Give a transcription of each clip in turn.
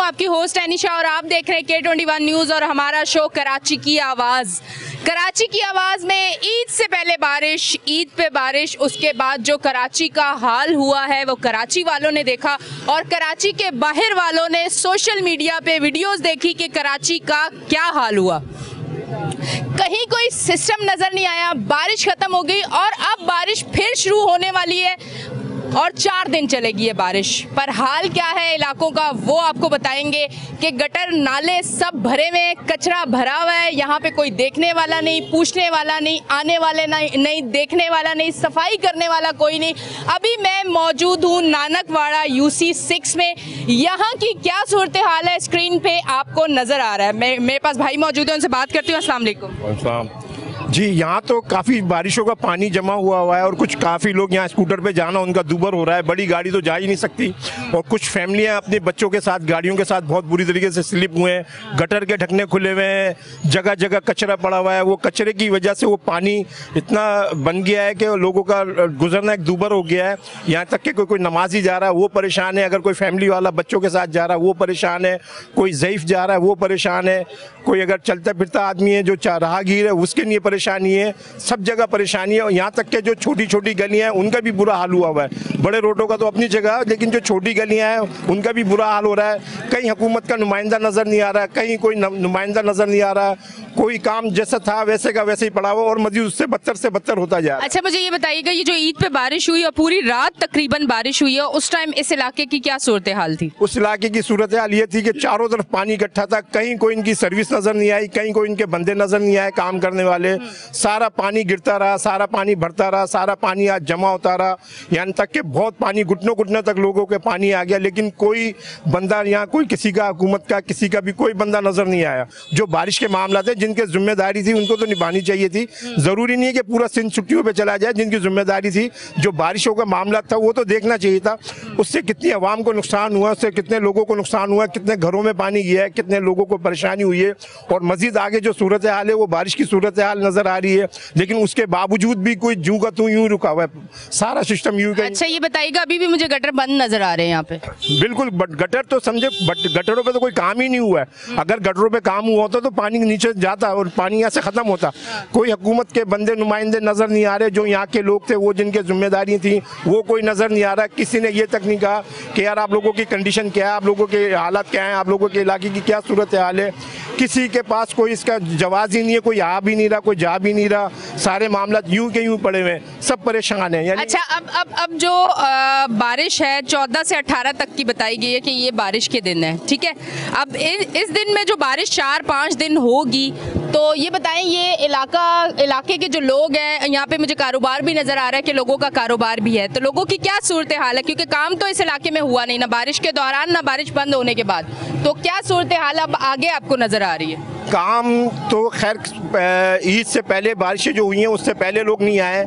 आपकी होस्ट एनिशा और आप देख रहे हैं K21 न्यूज़ और हमारा शो कराची की आवाज़। कराची की आवाज़ में ईद से पहले बारिश, ईद पे बारिश, उसके बाद जो कराची का हाल हुआ है वो कराची वालों ने देखा और कराची के बाहर वालों ने सोशल मीडिया पे वीडियोस देखी कि कराची का क्या हाल हुआ। कहीं कोई सिस्टम नज़र नहीं आया, बारिश ख़त्म हो गई और अब बारिश फिर शुरू होने वाली है और 4 दिन चलेगी ये बारिश। पर हाल क्या है इलाकों का वो आपको बताएंगे कि गटर नाले सब भरे हुए हैं, कचरा भरा हुआ है, यहाँ पे कोई देखने वाला नहीं, पूछने वाला नहीं, आने वाले नहीं, देखने वाला नहीं, सफाई करने वाला कोई नहीं। अभी मैं मौजूद हूँ नानकवाड़ा UC6 में। यहाँ की क्या सूरत हाल है स्क्रीन पे आपको नज़र आ रहा है। मेरे पास भाई मौजूद है, उनसे बात करती हूँ। अस्सलाम वालेकुम जी। यहाँ तो काफ़ी बारिशों का पानी जमा हुआ है और कुछ काफ़ी लोग यहाँ स्कूटर पे जाना उनका दूभर हो रहा है। बड़ी गाड़ी तो जा ही नहीं सकती और कुछ फैमिलियाँ अपने बच्चों के साथ गाड़ियों के साथ बहुत बुरी तरीके से स्लिप हुए हैं। गटर के ढकने खुले हुए हैं, जगह जगह कचरा पड़ा हुआ है। वो कचरे की वजह से वो पानी इतना बन गया है कि लोगों का गुजरना एक दूभर हो गया है। यहाँ तक कि कोई नमाजी जा रहा है वो परेशान है, अगर कोई फैमिली वाला बच्चों के साथ जा रहा है वो परेशान है, कोई ज़ईफ़ जा रहा है वो परेशान है, कोई अगर चलता फिरता आदमी है जो राहगीर है उसके लिए परेशानी है। सब जगह परेशानी है और यहाँ तक के जो छोटी छोटी गलियां हैं उनका भी बुरा हाल हुआ है। बड़े रोडों का तो अपनी जगह, लेकिन जो छोटी गलियां हैं उनका भी बुरा हाल हो रहा है। कहीं हुकूमत का नुमाइंदा नज़र नहीं आ रहा है, कहीं कोई नुमाइंदा नज़र नहीं आ रहा, कोई काम जैसा था वैसे का वैसे ही पड़ा हुआ और मजीद उससे बदतर से बदतर होता जा रहा है। अच्छा, मुझे ये बताइएगा, ये जो ईद पे बारिश हुई और पूरी रात तकरीबन बारिश हुई है, उस टाइम इस इलाके की क्या सूरत हाल थी? उस इलाके की सूरत हाल ये थी कि चारों तरफ पानी इकट्ठा था, कहीं कोई इनकी सर्विस नज़र नहीं आई, कहीं कोई इनके बंदे नज़र नहीं आए काम करने वाले। सारा पानी गिरता रहा, सारा पानी भरता रहा, सारा पानी आज जमा होता रहा, यहाँ तक कि बहुत पानी घुटनों घुटनों तक लोगों के पानी आ गया। लेकिन कोई बंदा यहाँ, कोई किसी का, हुकूमत का किसी का भी कोई बंदा नज़र नहीं आया। जो बारिश के मामला थे जिनके जिम्मेदारी थी उनको तो निभानी चाहिए थी। ज़रूरी नहीं है कि पूरा सिंध छुट्टियों पर चला जाए। जिनकी जिम्मेदारी थी, जो बारिशों का मामला था वो तो देखना चाहिए था। उससे कितनी आवाम को नुकसान हुआ, उससे कितने लोगों को नुकसान हुआ, कितने घरों में पानी गया है, कितने लोगों को परेशानी हुई है। और मजीद आगे जो सूरत हाल है वो बारिश की सूरत हाल नज़र आ रही है, लेकिन उसके बावजूद भी कोई जू का तू यूं रुका हुआ है, सारा सिस्टम यूं। अच्छा, ये बताइएगा, अभी भी मुझे गटर बंद नजर आ रहे हैं यहाँ पे। बिल्कुल, गटर तो समझे, गटरों पे तो कोई काम ही नहीं हुआ है। अगर गटरों पे काम हुआ होता तो पानी नीचे जाता और पानी यहाँ से खत्म होता। कोई हुकूमत के बंदे नुमाइंदे नजर नहीं आ रहे, जो यहाँ के लोग थे वो जिनके जिम्मेदारी थी वो कोई नजर नहीं आ रहा। किसी ने ये तक नहीं कहा कि यार आप लोगों की कंडीशन क्या है, आप लोगों के हालात क्या है, आप लोगों के इलाके की क्या सूरत हाल है। किसी के पास कोई इसका जवाब ही नहीं है, कोई आ भी नहीं रहा, कोई जा भी नहीं रहा। सारे मामला यूं के यूं पड़े हुए हैं, सब परेशान हैं। अच्छा, अब जो बारिश है 14 से 18 तक की बताई गई है कि ये बारिश के दिन है, ठीक है। अब इस दिन में जो बारिश 4-5 दिन होगी, तो ये बताएं, ये इलाके के जो लोग हैं, यहाँ पे मुझे कारोबार भी नज़र आ रहा है कि लोगों का कारोबार भी है, तो लोगों की क्या सूरत हाल है? क्योंकि काम तो इस इलाके में हुआ नहीं, ना बारिश के दौरान ना बारिश बंद होने के बाद, तो क्या सूरत हाल अब आगे आपको नज़र आ रही है? काम तो खैर ईद से पहले बारिशें जो हुई हैं उससे पहले लोग नहीं आए,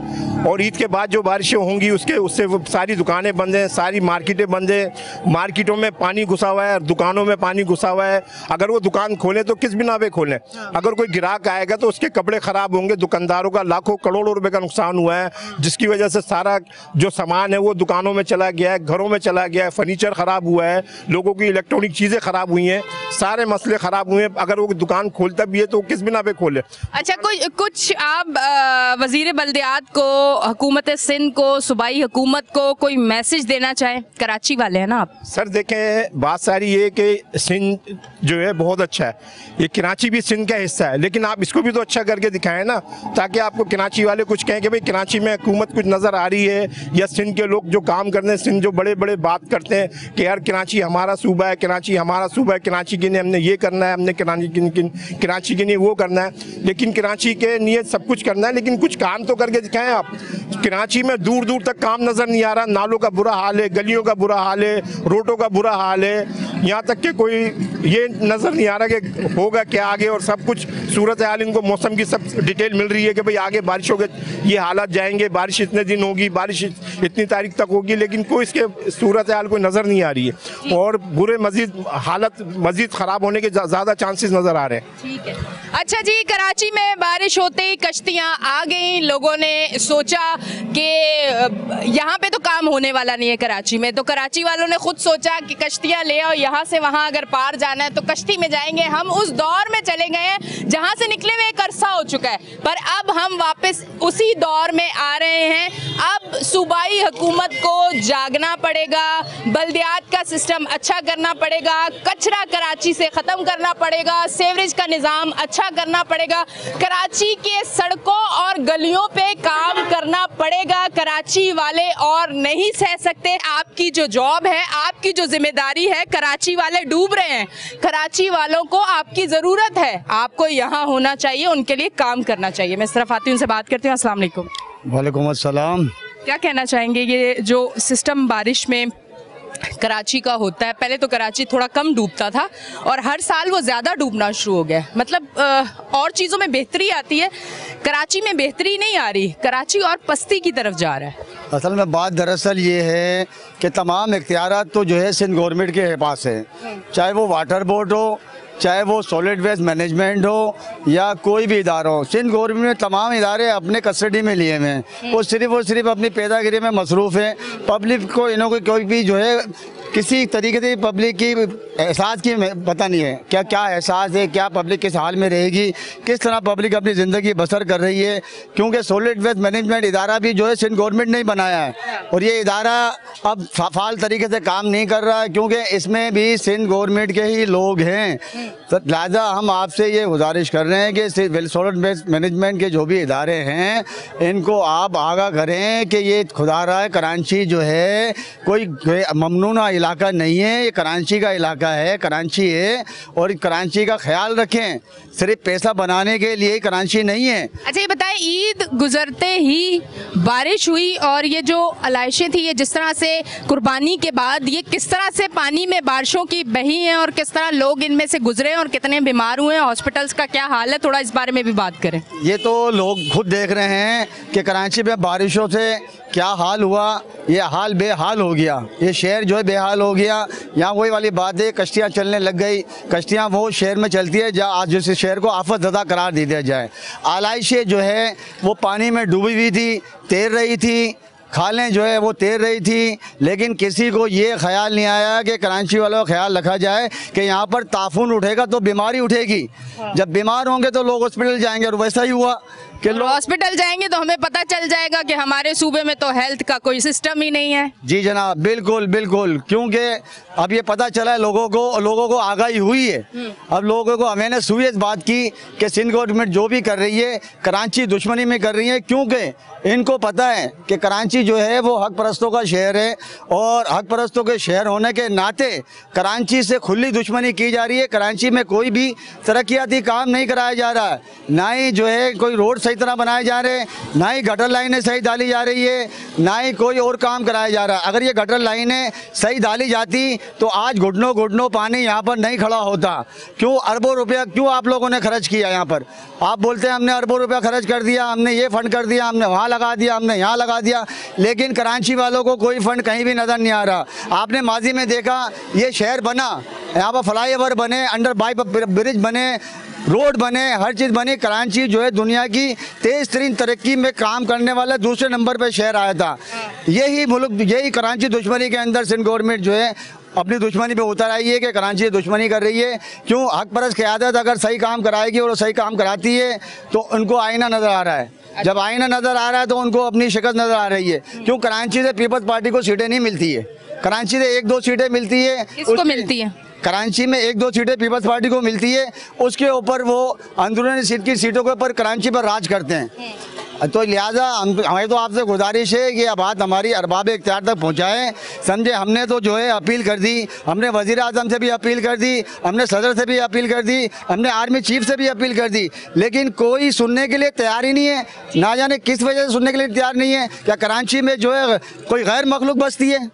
और ईद के बाद जो बारिशें होंगी उससे सारी दुकानें बंद हैं, सारी मार्केटें बंद हैं। मार्केटों में पानी घुसा हुआ है, दुकानों में पानी घुसा हुआ है। अगर वो दुकान खोलें तो किस बिना पे खोलें? अगर कोई ग्राहक आएगा तो उसके कपड़े ख़राब होंगे। दुकानदारों का लाखों करोड़ों रुपए का नुकसान हुआ है, जिसकी वजह से सारा जो सामान है वो दुकानों में चला गया है, घरों में चला गया है, फर्नीचर ख़राब हुआ है, लोगों की इलेक्ट्रॉनिक चीज़ें ख़राब हुई हैं, सारे मसले ख़राब हुए हैं। अगर वो दुकान खोलता भी है तो किस बिना पे खोले? अच्छा, कुछ आप वजीर बल्दियात को, हुकूमत सिंध को, सूबाई हुकूमत को कोई मैसेज देना चाहें? कराची वाले हैं ना आप। सर देखें, बात सारी ये कि सिंध जो है बहुत अच्छा है, ये कराची भी सिंध का हिस्सा है, लेकिन आप इसको भी तो अच्छा करके दिखाएं ना, ताकि आपको कराची वाले कुछ कहें कि भाई कराची में हुकूमत कुछ नज़र आ रही है, या सिंध के लोग जो काम करते हैं, सिंध जो बड़े बड़े बात करते हैं कि यार कराची हमारा सूबा है, कराची हमारा सूबा है, कराची के लिए हमने ये करना है, हमने कराची के लिए वो करना है, लेकिन कराची के लिए सब कुछ करना है, लेकिन कुछ काम तो करके दिखाएं आप। कराची में दूर दूर तक काम नज़र नहीं आ रहा, नालों का बुरा हाल है, गलियों का बुरा हाल है, रोडों का बुरा हाल है, यहाँ तक कि कोई ये नज़र नहीं आ रहा कि होगा क्या आगे। और सब कुछ सूरत हाल इनको मौसम की सब डिटेल मिल रही है कि भाई आगे बारिश होगी, ये हालात जाएंगे, बारिश इतने दिन होगी, बारिश इतनी तारीख तक होगी, लेकिन कोई इसके सूरत हाल कोई नज़र नहीं आ रही है, और बुरे मजीद हालत मजीद ख़राब होने के ज़्यादा चांसेस नज़र आ रहे हैं। ठीक है। अच्छा जी, कराची में बारिश होते ही कश्तियाँ आ गई, लोगों ने सोचा सोचा कि यहाँ पे तो काम होने वाला नहीं है कराची में, तो कराची वालों ने खुद सोचा कि कश्तियाँ ले आओ, यहाँ से वहाँ अगर पार जाना है तो कश्ती में जाएंगे। हम उस दौर में चले गए हैं जहाँ से निकले हुए एक अरसा हो चुका है, पर अब हम वापस उसी दौर में आ रहे हैं। अब सूबाई हुकूमत को जागना पड़ेगा, बल्दियात का सिस्टम अच्छा करना पड़ेगा, कचरा कराची से ख़त्म करना पड़ेगा, सीवरेज का निज़ाम अच्छा करना पड़ेगा, कराची के सड़कों और गलियों पे काम करना पड़ेगा। कराची वाले और नहीं सह सकते। आपकी जो जॉब है, आपकी जो जिम्मेदारी है, कराची वाले डूब रहे हैं, कराची वालों को आपकी ज़रूरत है, आपको यहाँ होना चाहिए, उनके लिए काम करना चाहिए। मैं इस तरफ आती हूँ, उनसे बात करती हूँ। अस्सलाम वालेकुम। वालेकुम अस्सलाम। क्या कहना चाहेंगे, ये जो सिस्टम बारिश में कराची का होता है, पहले तो कराची थोड़ा कम डूबता था और हर साल वो ज़्यादा डूबना शुरू हो गया, मतलब और चीज़ों में बेहतरी आती है, कराची में बेहतरी नहीं आ रही, कराची और पस्ती की तरफ जा रहा है। असल में बात दरअसल ये है कि तमाम इख्तियारात तो जो है सिंध गवर्नमेंट के पास है, चाहे वो वाटर बोर्ड हो, चाहे वो सॉलिड वेस्ट मैनेजमेंट हो या कोई भी इदारा हो। सिंध गवर्नमेंट में तमाम इदारे अपने कस्टडी में लिए हुए हैं, वो सिर्फ अपनी पैदागिरी में मसरूफ़ है। पब्लिक को इन्हों को कोई भी जो है किसी तरीके से पब्लिक की एहसास की पता नहीं है, क्या एहसास है, क्या पब्लिक किस हाल में रहेगी, किस तरह पब्लिक अपनी ज़िंदगी बसर कर रही है। क्योंकि सॉलिड वेस्ट मैनेजमेंट इदारा भी जो है सिंध गवर्नमेंट ने ही बनाया है और ये इदारा अब फाल तरीके से काम नहीं कर रहा है, क्योंकि इसमें भी सिंध गवर्नमेंट के ही लोग हैं। तो लिहाजा हम आपसे ये गुजारिश कर रहे हैं कि सॉलिड वेस्ट मैनेजमेंट के जो भी इदारे हैं इनको आप आगाह करें कि ये खुदा रहा है, कराची जो है कोई ममनूना इलाका नहीं है, ये कराची का इलाका है, कराची है और कराची का ख्याल रखें। सिर्फ पैसा बनाने के लिए कराची नहीं है। अच्छा ये बताएं, ईद गुजरते ही बारिश हुई और ये जो अलाइशें थी, ये जिस तरह से कुर्बानी के बाद ये किस तरह से पानी में बारिशों की बही हैं और किस तरह लोग इनमें से गुजरे और कितने बीमार हुए हैं, हॉस्पिटल्स का क्या हाल है, थोड़ा इस बारे में भी बात करें। ये तो लोग खुद देख रहे हैं कि कराची में बारिशों से क्या हाल हुआ, ये हाल बेहाल हो गया, ये शहर जो है बेहाल हो गया। यहाँ वही वाली बात है, कश्तियाँ चलने लग गई, कश्तियाँ वो शहर में चलती है जहाँ आज जिस शहर को आफत ज़दा करार दे दिया जाए। आलाइशें जो है वो पानी में डूबी हुई थी, तैर रही थी, खालें जो है वो तैर रही थी, लेकिन किसी को ये ख्याल नहीं आया कि कराची वालों का ख्याल रखा जाए कि यहाँ पर ताफून उठेगा तो बीमारी उठेगी, जब बीमार होंगे तो लोग हॉस्पिटल जाएंगे और वैसा ही हुआ कि लोग हॉस्पिटल जाएंगे तो हमें पता चल जाएगा कि हमारे सूबे में तो हेल्थ का कोई सिस्टम ही नहीं है। जी जनाब, बिल्कुल बिल्कुल, क्योंकि अब ये पता चला है, लोगों को आगाही हुई है, अब लोगों को अवेयरनेस हुई है इस बात की कि सिंध गवर्नमेंट जो भी कर रही है कराची दुश्मनी में कर रही है, क्योंकि इनको पता है कि कराची जो है वो हक परस्तों का शहर है और हक परस्तों के शहर होने के नाते कराची से खुली दुश्मनी की जा रही है। कराची में कोई भी तरक्याती काम नहीं कराया जा रहा है, ना ही जो है कोई रोड सही तरह बनाए जा रहे हैं, ना ही गटर लाइनें सही डाली जा रही है, ना ही कोई और काम कराया जा रहा है। अगर ये गटर लाइनें सही डाली जाती तो आज घुटनों पानी यहाँ पर नहीं खड़ा होता। क्यों अरबों रुपया क्यों आप लोगों ने खर्च किया यहाँ पर? आप बोलते हैं हमने अरबों रुपया खर्च कर दिया, हमने ये फंड कर दिया, हमने वहाँ लगा दिया, हमने यहाँ लगा दिया, लेकिन कराची वालों को कोई फंड कहीं भी नज़र नहीं आ रहा। आपने माजी में देखा ये शहर बना, यहाँ पर फ्लाईओवर बने, अंडर बाइप ब्रिज बने, रोड बने, हर चीज़ बनी। कराची जो है दुनिया की तेज़ तरीन तरक्की में काम करने वाला दूसरे नंबर पर शहर आया था। यही मुल्क, यही कराची दुश्मनी के अंदर सिंध गवर्नमेंट जो है अपनी दुश्मनी पे उतर आई है कि कराची दुश्मनी कर रही है। क्यों? हक परस्त क़यादत अगर सही काम कराएगी और सही काम कराती है तो उनको आईना नज़र आ रहा है, जब आईना नज़र आ रहा है तो उनको अपनी शिकस्त नज़र आ रही है। क्यों? कराची से पीपल्स पार्टी को सीटें नहीं मिलती है, कराची से 1-2 सीटें मिलती है। किसको मिलती है? कराची में 1-2 सीटें पीपल्स पार्टी को मिलती है, उसके ऊपर वो अंदरूनी सीटों के ऊपर कराची पर राज करते हैं। तो लिहाजा हमें तो आपसे गुजारिश है कि ये बात हमारी अरबाब इख्तियार तक पहुँचाएँ। समझे, हमने तो जो है अपील कर दी, हमने वज़ीर आज़म से भी अपील कर दी, हमने सदर से भी अपील कर दी, हमने आर्मी चीफ से भी अपील कर दी, लेकिन कोई सुनने के लिए तैयार ही नहीं है। ना जाने किस वजह से सुनने के लिए तैयार नहीं है। क्या कराची में जो है कोई गैर मखलूक बसती है?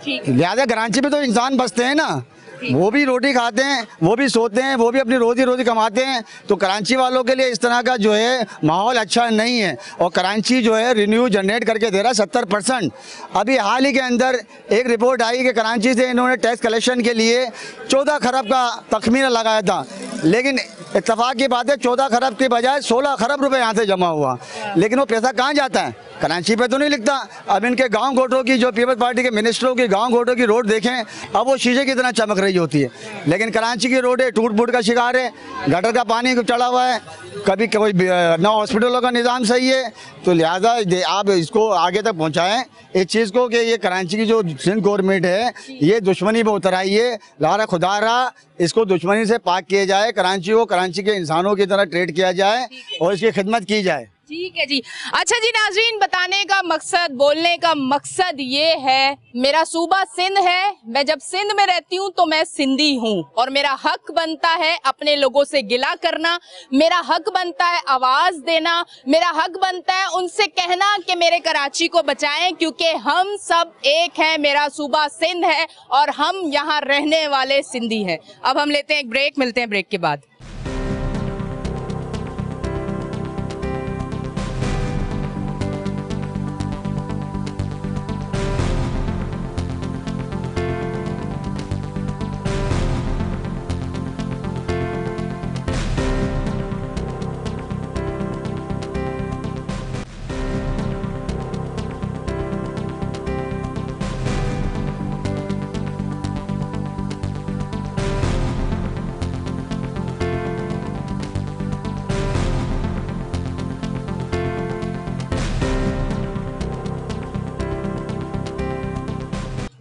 लिहाजा कराची में तो इंसान बसते हैं ना, वो भी रोटी खाते हैं, वो भी सोते हैं, वो भी अपनी रोजी कमाते हैं। तो कराची वालों के लिए इस तरह का जो है माहौल अच्छा नहीं है। और कराची जो है रिन्यू जनरेट करके दे रहा है 70%। अभी हाल ही के अंदर एक रिपोर्ट आई कि कराची से इन्होंने टैक्स कलेक्शन के लिए 14 खरब का तखमीना लगाया था, लेकिन इत्तेफाक की बात है 14 खरब के बजाय 16 खरब रुपए यहाँ से जमा हुआ, लेकिन वो पैसा कहाँ जाता है? कराची पे तो नहीं लिखता। अब इनके गांव घोटों की, जो पीपल्स पार्टी के मिनिस्टरों की गांव घोटों की रोड देखें, अब वो शीशे की तरह चमक रही होती है, लेकिन कराची की रोडें टूट फूट का शिकार है, गटर का पानी चढ़ा हुआ है, कभी कोई ना हॉस्पिटलों का निज़ाम सही है। तो लिहाजा आप इसको आगे तक पहुँचाएँ इस चीज़ को कि ये कराची की जो सिंध गवर्नमेंट है ये दुश्मनी में उतर आई है। लारा खुदा रहा इसको दुश्मनी से पाक किया जाए, कराची को कराची के इंसानों की तरह ट्रीट किया जाए और इसकी खिदमत की जाए। ठीक है जी। अच्छा जी नाजरीन, बताने का मकसद, बोलने का मकसद ये है, मेरा सूबा सिंध है, मैं जब सिंध में रहती हूँ तो मैं सिंधी हूँ और मेरा हक बनता है अपने लोगों से गिला करना, मेरा हक बनता है आवाज देना, मेरा हक बनता है उनसे कहना कि मेरे कराची को बचाएं, क्योंकि हम सब एक हैं, मेरा सूबा सिंध है और हम यहाँ रहने वाले सिंधी हैं। अब हम लेते हैं एक ब्रेक, मिलते हैं ब्रेक के बाद।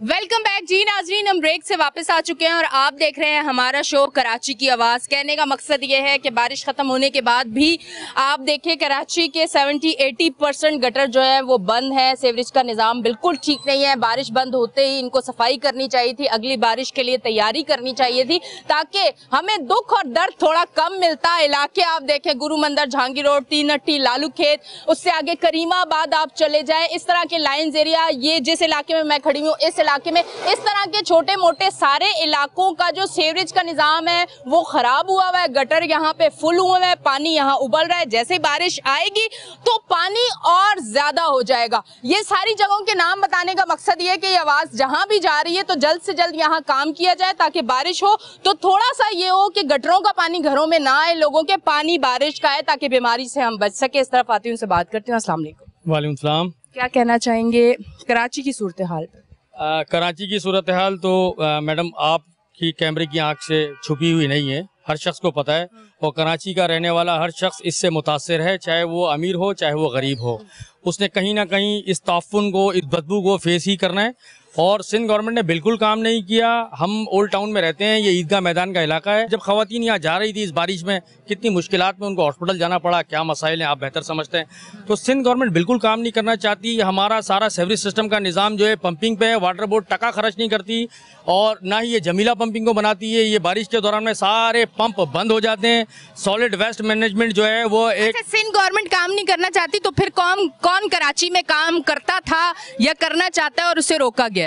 वेलकम बैक जी नाजरीन, हम ब्रेक से वापस आ चुके हैं और आप देख रहे हैं हमारा शो कराची की आवाज़। कहने का मकसद ये है कि बारिश ख़त्म होने के बाद भी आप देखिए कराची के 70-80% गटर जो है वो बंद है, सीवरेज का निज़ाम बिल्कुल ठीक नहीं है। बारिश बंद होते ही इनको सफाई करनी चाहिए थी, अगली बारिश के लिए तैयारी करनी चाहिए थी ताकि हमें दुख और दर्द थोड़ा कम मिलता। इलाके आप देखें, गुरु मंदिर, जहांगीर रोड, तीन नट्टी, लालू खेत, उससे आगे करीमाबाद आप चले जाएँ, इस तरह के लाइन्स एरिया, ये जिस इलाके में मैं खड़ी हूँ इस इलाके में, इस तरह के छोटे मोटे सारे इलाकों का जो सीवरेज का निजाम है वो खराब हुआ है। गटर यहाँ पे फुल हुआ है, पानी यहाँ उबल रहा है, जैसे बारिश आएगी तो पानी और ज्यादा हो जाएगा। ये सारी जगहों के नाम बताने का मकसद ये है कि ये आवाज जहाँ भी जा रही है तो जल्द से जल्द यहाँ काम किया जाए ताकि बारिश हो तो थोड़ा सा ये हो कि गटरों का पानी घरों में ना आए, लोगों के पानी बारिश का है ताकि बीमारी से हम बच सके। इस तरफ आती हूँ, उनसे बात करती हूँ। अस्सलाम वालेकुम। वालेकुम सलाम। क्या कहना चाहेंगे कराची की सूरत हाल पर? कराची की सूरत हाल तो मैडम आपकी कैमरे की आंख से छुपी हुई नहीं है, हर शख्स को पता है और कराची का रहने वाला हर शख्स इससे मुतासिर है, चाहे वो अमीर हो चाहे वो गरीब हो। उसने कहीं ना कहीं इस ताफुन को, इस बदबू को फेस ही करना है और सिंध गवर्नमेंट ने बिल्कुल काम नहीं किया। हम ओल्ड टाउन में रहते हैं, ये ईदगाह मैदान का इलाका है। जब खवातीन यहाँ जा रही थी इस बारिश में, कितनी मुश्किलात में उनको हॉस्पिटल जाना पड़ा, क्या मसाइल हैं आप बेहतर समझते हैं। तो सिंध गवर्नमेंट बिल्कुल काम नहीं करना चाहती। हमारा सारा सेवरेज सिस्टम का निज़ाम जो है पंपिंग पे है, वाटर बोर्ड टका खर्च नहीं करती और ना ही ये जमीला पंपिंग को बनाती है। ये बारिश के दौरान में सारे पंप बंद हो जाते हैं। सॉलिड वेस्ट मैनेजमेंट जो है वो एक सिंध गवर्नमेंट काम नहीं करना चाहती तो फिर कौन कराची में काम करता था या करना चाहता है और उसे रोका गया?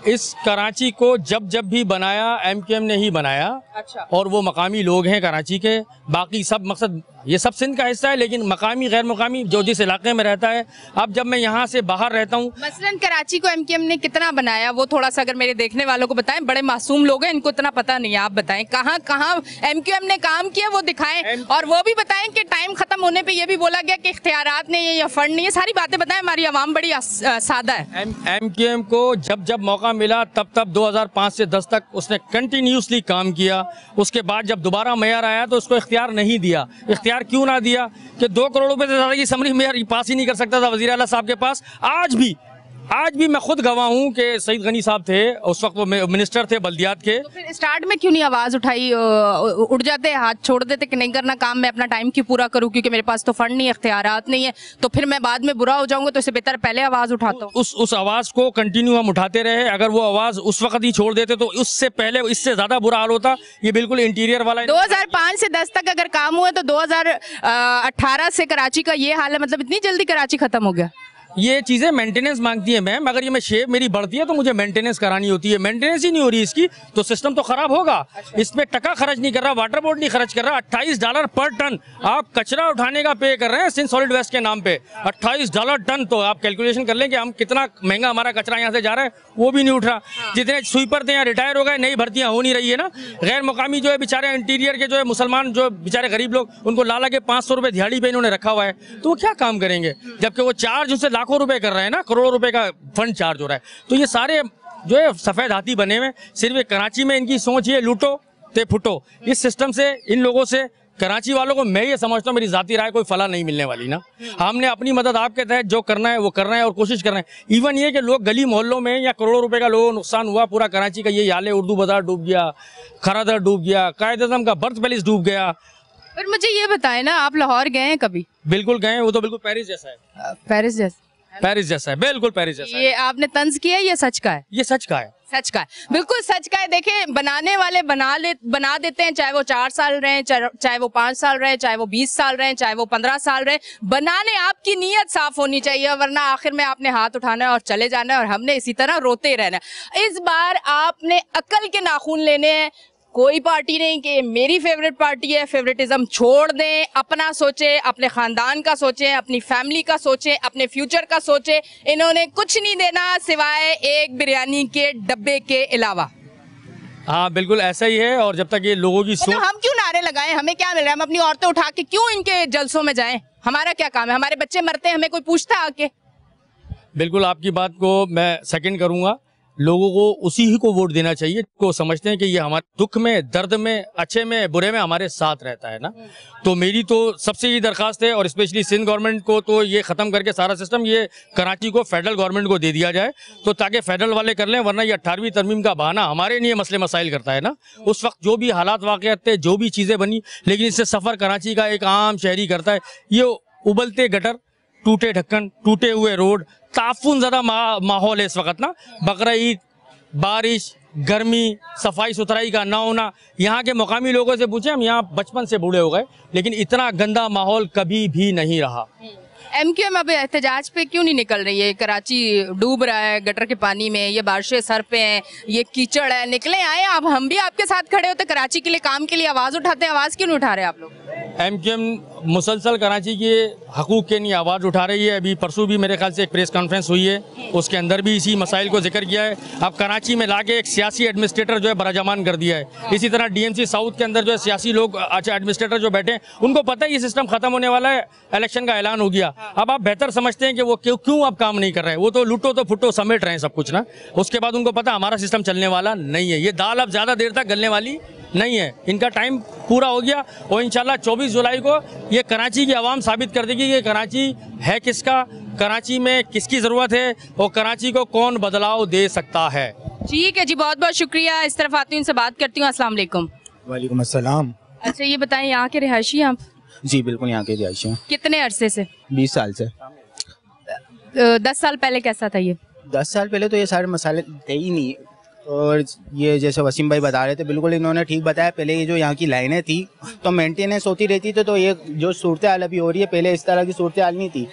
इस कराची को जब भी बनाया एमकेएम ने ही बनाया। अच्छा। और वो मकामी लोग हैं कराची के, बाकी सब मकसद ये सब सिंध का हिस्सा है, लेकिन मकामी गैर मकामी जो जिस इलाके में रहता है। अब जब मैं यहाँ से बाहर रहता हूँ, मसलन कराची को एमकेएम ने कितना बनाया वो थोड़ा सा अगर मेरे देखने वालों को बताएं, बड़े मासूम लोग हैं, इनको इतना पता नहीं है, आप बताएं कहाँ कहाँ एमकेएम ने काम किया वो दिखाएं और वो भी बताएं कि टाइम खत्म होने पे ये भी बोला गया कि इख्तियारात नहीं है या फंड नहीं है, सारी बातें बताएं। हमारी आवाम बड़ी सादा है। एमकेएम को जब मौका मिला तब 2005 से 10 तक उसने कंटिन्यूसली काम किया। उसके बाद जब दोबारा मेयर आया तो उसको इख्तियार नहीं दिया। इख्तियार क्यों ना दिया कि 2 करोड़ रुपए से ज्यादा की समरी मेयर पास ही नहीं कर सकता था वजीर आला साहब के पास। आज भी मैं खुद गवाह हूँ कि सईद गनी साहब थे, उस वक्त वो मिनिस्टर थे बल्दियात के। तो फिर स्टार्ट में क्यों नहीं आवाज उठाई, उड़ जाते, हाथ छोड़ देते कि नहीं करना काम, मैं अपना टाइम क्यों पूरा करूँ क्योंकि मेरे पास तो फंड नहीं है, इख्तियारात नहीं है, तो फिर मैं बाद में बुरा हो जाऊंगा, तो इससे बेहतर पहले आवाज उठाता हूँ। उस आवाज को कंटिन्यू हम उठाते रहे। अगर वो आवाज उस वक्त ही छोड़ देते तो उससे पहले इससे ज्यादा बुरा हाल होता। ये बिल्कुल इंटीरियर वाला 2005 से 10 तक अगर काम हुआ तो 2018 से कराची का ये हाल है, मतलब इतनी जल्दी कराची खत्म हो गया। ये चीज़ें मेंटेनेंस मांगती है मैम। अगर ये मैं शेप मेरी बढ़ती है तो मुझे मेंटेनेंस करानी होती है, मेंटेनेंस ही नहीं हो रही इसकी तो सिस्टम तो खराब होगा। इस पे टका खर्च नहीं कर रहा, वाटर बोर्ड नहीं खर्च कर रहा। $28 पर टन आप कचरा उठाने का पे कर रहे हैं सिंध सॉलिड वेस्ट के नाम पे। $28 टन, तो आप कैलकुलेशन कर लें कि हम कितना महंगा हमारा कचरा यहाँ से जा रहा है, वो भी नहीं उठ रहा। जितने स्वीपर थे यहाँ रिटायर हो गए, नई भर्तियां हो नहीं रही है ना। गैर मुकामी जो है बेचारे इंटीरियर के जो है मुसलमान जो बेचारे गरीब लोग, उनको ला के 500 रुपये दिहाड़ी पे इन्होंने रखा हुआ है, तो वो क्या काम करेंगे? जबकि वो चार्ज उससे लाखों रुपए कर रहे हैं ना, करोड़ों रुपए का फंड चार्ज हो रहा है। तो ये सारे जो है सफेद हाथी बने हुए। सिर्फ कराची में इनकी सोच ये लूटो ते फुटो, इस सिस्टम से इन लोगों से कराची वालों को मैं ये समझता हूँ, मेरी जाती राय, कोई फला नहीं मिलने वाली ना। हमने अपनी मदद आपके तहत जो करना है वो करना है और कोशिश कर रहे हैं। इवन ये कि लोग गली मोहल्लों में या करोड़ों रुपए का लोगों को नुकसान हुआ, पूरा कराची का ये हाल है। उर्दू बाजार डूब गया, खरादर डूब गया, कायद-ए-आज़म का बर्थ पैलेस डूब गया। पर मुझे ये बताएं ना, आप लाहौर गए हैं कभी? बिल्कुल गए, वो तो बिल्कुल पेरिस जैसा है। पेरिस जैसा है, बिल्कुल पेरिस जैसा है। ये आपने तंज किया है या सच का है? ये सच का है। सच का है, बिल्कुल सच का है। देखें, बनाने वाले बना देते हैं, चाहे वो 4 साल रहे, चाहे वो 5 साल रहे, चाहे वो 20 साल रहे, चाहे वो 15 साल रहे। बनाने आपकी नीयत साफ होनी चाहिए, वरना आखिर में आपने हाथ उठाना है और चले जाना है और हमने इसी तरह रोते रहना है। इस बार आपने अकल के नाखून लेने हैं। कोई पार्टी नहीं कि मेरी फेवरेट पार्टी है, फेवरेटिज्म छोड़ दें, अपना सोचें, अपने खानदान का सोचें, अपनी फैमिली का सोचें, अपने फ्यूचर का सोचें। इन्होंने कुछ नहीं देना सिवाय एक बिरयानी के डब्बे के अलावा। हाँ बिल्कुल ऐसा ही है। और जब तक ये लोगों की सोच, हम क्यों नारे लगाएं? हमें क्या मिल रहा है? हम अपनी औरतें उठा के क्यों इनके जलसों में जाएं? हमारा क्या काम है? हमारे बच्चे मरते हैं, हमें कोई पूछता है आके? बिल्कुल आपकी बात को मैं सेकंड करूंगा। लोगों को उसी ही को वोट देना चाहिए को समझते हैं कि ये हमारे दुख में, दर्द में, अच्छे में, बुरे में हमारे साथ रहता है ना। तो मेरी तो सबसे ये दरखास्त है, और स्पेशली सिंध गवर्नमेंट को, तो ये खत्म करके सारा सिस्टम ये कराची को फेडरल गवर्नमेंट को दे दिया जाए, तो ताकि फेडरल वाले कर लें। वरना ये 18वीं तरमीम का बहाना हमारे लिए मसले मसाइल करता है ना। उस वक्त जो भी हालात वाक़यात थे, जो भी चीज़ें बनी, लेकिन इससे सफ़र कराची का एक आम शहरी करता है। ये उबलते गटर, टूटे ढक्कन, टूटे हुए रोड, ताफुन ज़्यादा माहौल है इस वक्त ना। बकरा ईद, बारिश, गर्मी, सफाई सुथराई का ना होना। यहाँ के मुकामी लोगों से पूछे, हम यहाँ बचपन से बूढ़े हो गए, लेकिन इतना गंदा माहौल कभी भी नहीं रहा। MQM अब एहतजाज पे क्यों नहीं निकल रही है? कराची डूब रहा है गटर के पानी में, ये बारिशें सर पे हैं, ये कीचड़ है, निकले आए आप, हम भी आपके साथ खड़े होते, कराची के लिए, काम के लिए आवाज़ उठाते हैं। आवाज़ क्यों नहीं उठा रहे आप लोग? MQM मुसलसल कराची के हकूक़ के लिए आवाज़ उठा रही है। अभी परसों भी मेरे ख्याल से एक प्रेस कॉन्फ्रेंस हुई है, उसके अंदर भी इसी मसाइल को जिक्र किया है। अब कराची में लाके एक सियासी एडमिनिस्ट्रेटर जो है बराजमान कर दिया है। इसी तरह DMC साउथ के अंदर जो है सियासी लोग, अच्छा एडमिनिस्ट्रेटर जो बैठे हैं, उनको पता है ये सिस्टम खत्म होने वाला है, इलेक्शन का ऐलान हो गया। अब आप बेहतर समझते हैं कि वो क्यों अब काम नहीं कर रहे हैं। वो तो लूटो तो फुटो समेट रहे हैं सब कुछ ना। उसके बाद उनको पता हमारा सिस्टम चलने वाला नहीं है, ये दाल अब ज़्यादा देर तक गलने वाली नहीं है। इनका टाइम पूरा हो गया और इंशाल्लाह 24 जुलाई को ये कराची की आवाम साबित कर देगी कि कराची है किसका, कराची में किसकी ज़रूरत है और कराची को कौन बदलाव दे सकता है। ठीक है जी, बहुत बहुत शुक्रिया। इस तरफ आती हूँ, इनसे बात करती हूँ। अस्सलाम वालेकुम। वालेकुम अस्सलाम। अच्छा ये बताएं, यहाँ के रिहायशी हैं आप? जी बिल्कुल, यहाँ के रिहायशी हैं। कितने अरसे से? 20 साल से। 10 साल पहले कैसा था ये? 10 साल पहले तो ये सारे मसाले थे ही नहीं। और ये जैसे वसीम भाई बता रहे थे, बिल्कुल इन्होंने ठीक बताया। पहले ये जो यहाँ की लाइनें थी तो मेंटेनेंस होती रहती थी, तो ये जो सूरत हाल अभी हो रही है, पहले इस तरह की सूरत हाल नहीं थी।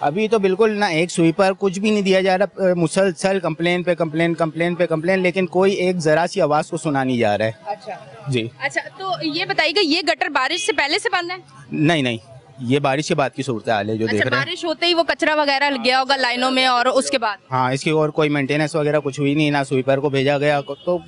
अभी तो बिल्कुल ना एक स्वीपर, कुछ भी नहीं दिया जा रहा, मुसलसल कंप्लेन पे कंप्लेन, कंप्लेन पे कंप्लेन, लेकिन कोई एक ज़रा सी आवाज़ को सुना नहीं जा रहा है। अच्छा जी। अच्छा, तो ये बताइएगा, ये गटर बारिश से पहले से बंद है? नहीं, ये बारिश के बाद की सूरत हाल है जो देख रहे हैं। बारिश होते ही वो कचरा वगैरह गया होगा लाइनों में, और उसके बाद? हाँ, इसकी और कोई मेंटेनेंस वगैरह कुछ हुई नहीं, ना स्वीपर को भेजा गया। तो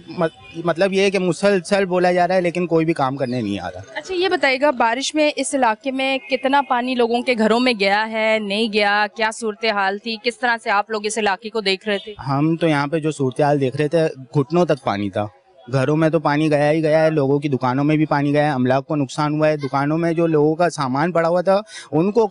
मतलब ये है कि मुसलसल बोला जा रहा है, लेकिन कोई भी काम करने नहीं आ रहा। अच्छा ये बताइएगा, बारिश में इस इलाके में कितना पानी लोगों के घरों में गया है, नहीं गया, क्या सूरत हाल थी, किस तरह से आप लोग इस इलाके को देख रहे थे? हम तो यहाँ पे जो सूरत हाल देख रहे थे, घुटनों तक पानी था। घरों में तो पानी गया ही गया है, लोगों की दुकानों में भी पानी गया है, अमलाक को नुकसान हुआ है। दुकानों में जो लोगों का सामान पड़ा हुआ था उनको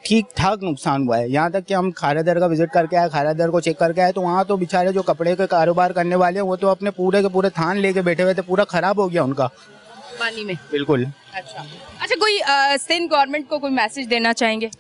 ठीक ठाक नुकसान हुआ है। यहाँ तक कि हम खारादर का विजिट करके आए, खारादर को चेक करके आए, तो वहाँ तो बेचारे जो कपड़े के कारोबार करने वाले हैं, वो तो अपने पूरे के पूरे थान लेके बैठे हुए थे, पूरा खराब हो गया उनका पानी में। बिल्कुल। अच्छा, कोई सिंध गवर्नमेंट को कोई मैसेज देना चाहेंगे?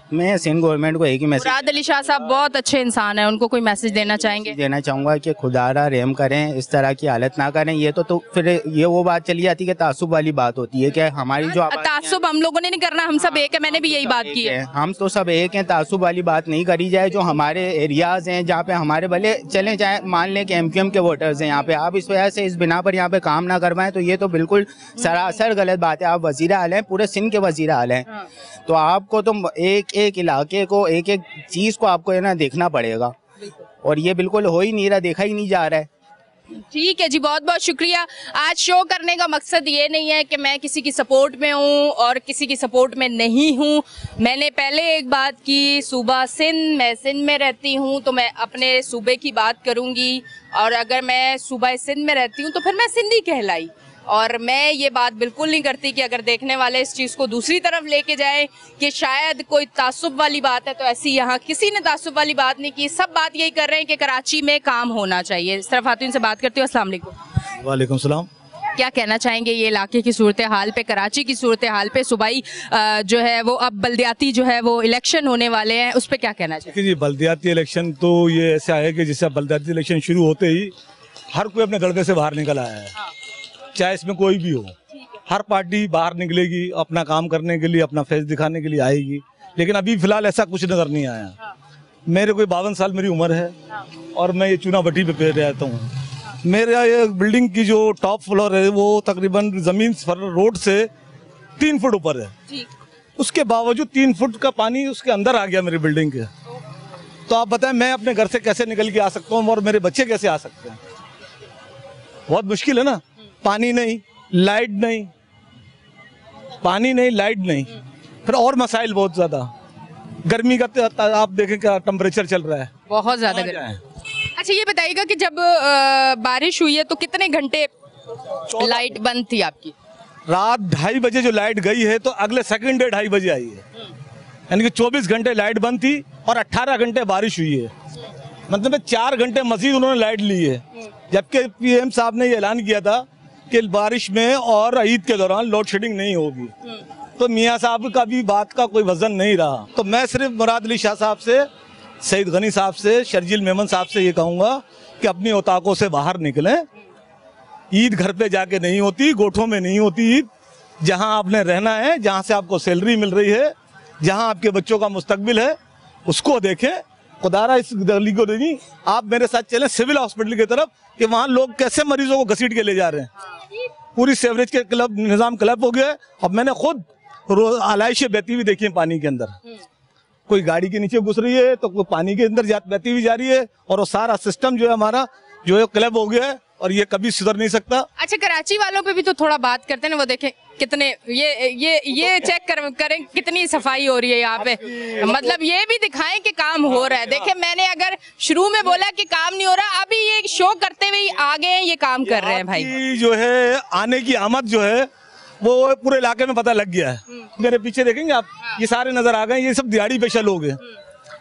मैं सिंध गवर्नमेंट को एक ही मैसेज मुराद अली शाह साहब बहुत अच्छे इंसान हैं, उनको कोई मैसेज देना चाहेंगे? देना चाहूँगा कि खुदारा रहम करें, इस तरह की हालत ना करें। ये तो फिर ये वो बात चली जाती है कि तासुब वाली बात होती है कि हमारी जो तासुब हम लोगों ने नहीं करना, हम सब एक है, मैंने भी यही बात की है। हम तो सब एक हैं, तासुब वाली बात नहीं करी जाए। जो हमारे एरियाज हैं जहाँ पे हमारे भले चले जाए, मान लें कि MQM के वोटर्स हैं यहाँ पे, आप इस वजह से इस बिना पर यहाँ पे काम ना करवाएं तो ये तो बिल्कुल सरासर गलत बात है। आप वजीर आला हैं, पूरे सिंध के वजीर आला हैं, तो आपको तो एक एक इलाके को, एक एक चीज़ को आपको है ना देखना पड़ेगा, और ये बिल्कुल हो ही नहीं रहा, देखा ही नहीं जा रहा है। ठीक है जी, बहुत बहुत शुक्रिया। आज शो करने का मकसद ये नहीं है कि मैं किसी की सपोर्ट में हूँ और किसी की सपोर्ट में नहीं हूँ। मैंने पहले एक बात की, सूबा सिंध, मैं सिंध में रहती हूँ तो मैं अपने सूबे की बात करूँगी, और अगर मैं सूबा सिंध में रहती हूँ तो फिर मैं सिंधी कहलाई। और मैं ये बात बिल्कुल नहीं करती कि अगर देखने वाले इस चीज़ को दूसरी तरफ लेके जाए कि शायद कोई तासुब वाली बात है, तो ऐसी यहाँ किसी ने तासुब वाली बात नहीं की। सब बात यही कर रहे हैं कि कराची में काम होना चाहिए। इस तरह खातून से बात करती हूँ। अस्सलाम वालेकुम। वालेकुम सलाम। क्या कहना चाहेंगे ये इलाके की सूरत हाल पे, कराची की सूरत हाल पे? सूबाई जो है वो अब बल्दियाती जो है वो इलेक्शन होने वाले हैं, उस पर क्या कहना चाहिए? जी, बल्दियाती इलेक्शन तो ये ऐसा है कि जैसे बल्दियाती इलेक्शन शुरू होते ही हर कोई अपने गड़बे से बाहर निकल आया है। चाहे इसमें कोई भी हो, हर पार्टी बाहर निकलेगी अपना काम करने के लिए, अपना फेस दिखाने के लिए आएगी, लेकिन अभी फिलहाल ऐसा कुछ नजर नहीं आया। मेरे कोई 52 साल मेरी उम्र है और मैं ये चूना भट्टी पे रहता हूँ। मेरा ये बिल्डिंग की जो टॉप फ्लोर है वो तकरीबन जमीन रोड से 3 फुट ऊपर है, उसके बावजूद 3 फुट का पानी उसके अंदर आ गया मेरी बिल्डिंग के। तो आप बताएं मैं अपने घर से कैसे निकल के आ सकता हूँ और मेरे बच्चे कैसे आ सकते हैं? बहुत मुश्किल है ना। पानी नहीं, लाइट नहीं, पानी नहीं, लाइट नहीं, फिर और मसाइल बहुत ज्यादा। गर्मी का आप देखें क्या टेम्परेचर चल रहा है, बहुत ज्यादा गर्मी। अच्छा ये बताइएगा कि जब बारिश हुई है तो कितने घंटे लाइट बंद थी आपकी? रात 2:30 बजे जो लाइट गई है तो अगले सेकंड डे 2:30 बजे आई है, यानी कि 24 घंटे लाइट बंद थी और 18 घंटे बारिश हुई है। मतलब 4 घंटे मजीद उन्होंने लाइट ली है, जबकि PM साहब ने ये ऐलान किया था कि बारिश में और ईद के दौरान लोड शेडिंग नहीं होगी। तो मियाँ साहब का भी बात का कोई वजन नहीं रहा। तो मैं सिर्फ मुराद अली शाह साहब से, सईद गनी साहब से, शर्जील मेमन साहब से ये कहूँगा कि अपनी औताकों से बाहर निकलें। ईद घर पे जाके नहीं होती, गोठों में नहीं होती ईद। जहाँ आपने रहना है, जहाँ से आपको सैलरी मिल रही है, जहाँ आपके बच्चों का मुस्तकबिल है, उसको देखें। खुदारा इस गली को नहीं, आप मेरे साथ चलें सिविल हॉस्पिटल की तरफ कि वहाँ लोग कैसे मरीजों को घसीट के ले जा रहे हैं। पूरी सेवरेज के क्लब निजाम क्लब हो गया है। अब मैंने खुद आलाइशें बहती हुई देखी है पानी के अंदर, कोई गाड़ी के नीचे घुस रही है तो कोई पानी के अंदर बहती हुई जा रही है, और वो सारा सिस्टम जो है हमारा जो है क्लब हो गया है और ये कभी सुधर नहीं सकता। अच्छा कराची वालों पे भी तो थोड़ा बात करते हैं ना, वो देखें कितने ये चेक करें कितनी सफाई हो रही है यहाँ पे, मतलब ये भी दिखाएं कि काम हो रहा है। देखें मैंने अगर शुरू में बोला कि काम नहीं हो रहा, अभी ये शो करते हुए आगे हैं, ये काम कर रहे हैं भाई। जो है आने की आमद जो है वो पूरे इलाके में पता लग गया है। मेरे पीछे देखेंगे आप, ये सारे नजर आ गए, ये सब दिहाड़ी पेशा लोग हैं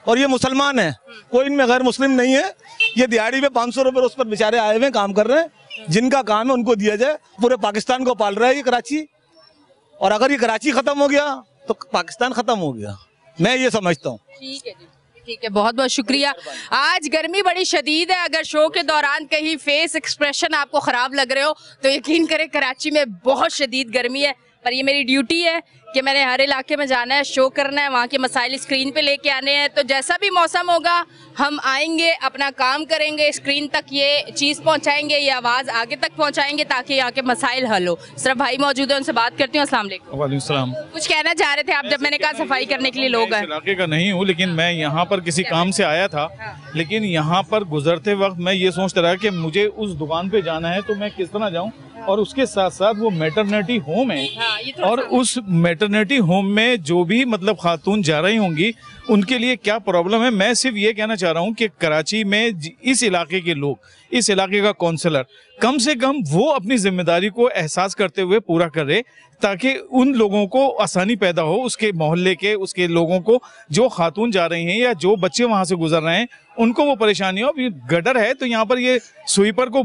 और ये मुसलमान है, कोई इनमें गैर मुस्लिम नहीं है। ये दिहाड़ी पे 500 रुपए उस पर बेचारे आए हुए काम कर रहे हैं, जिनका काम है उनको दिया जाए। पूरे पाकिस्तान को पाल रहा है ये कराची, और अगर ये कराची खत्म हो गया तो पाकिस्तान खत्म हो गया, मैं ये समझता हूँ। ठीक है जी, ठीक है, बहुत बहुत शुक्रिया। आज गर्मी बड़ी शदीद है, अगर शो के दौरान कहीं फेस एक्सप्रेशन आपको खराब लग रहे हो तो यकीन करें कराची में बहुत शदीद गर्मी है, पर ये मेरी ड्यूटी है कि मैंने हर इलाके में जाना है, शो करना है, वहाँ के मसाइल स्क्रीन पे लेके आने हैं। तो जैसा भी मौसम होगा हम आएंगे, अपना काम करेंगे, स्क्रीन तक ये चीज़ पहुँचाएंगे, ये आवाज़ आगे तक पहुँचाएंगे ताकि यहाँ के मसाइल हल हो। सिर्फ भाई मौजूद है, उनसे बात करती हूँ। अस्सलाम वालेकुम। वालेकुम सलाम। कुछ कहना चाह रहे थे आप जब मैंने कहा सफाई करने के लिए लोग हैं? इलाके का नहीं हूँ, लेकिन मैं यहाँ पर किसी काम से आया था, लेकिन यहाँ पर गुजरते वक्त मैं ये सोचता रहा कि मुझे उस दुकान पे जाना है तो मैं किस तरह जाऊँ, और उसके साथ साथ वो मैटरनिटी होम है, और उस मैटरनिटी होम में जो भी मतलब खातून जा रही होंगी उनके लिए क्या प्रॉब्लम है। मैं सिर्फ ये कहना चाह रहा हूँ कि कराची में इस इलाके के लोग, इस इलाके का काउंसलर कम से कम वो अपनी जिम्मेदारी को एहसास करते हुए पूरा करे, ताकि उन लोगों को आसानी पैदा हो, उसके मोहल्ले के उसके लोगों को, जो खातून जा रही हैं या जो बच्चे वहाँ से गुजर रहे हैं उनको वो परेशानी हो। अभी गटर है तो यहाँ पर ये स्वीपर को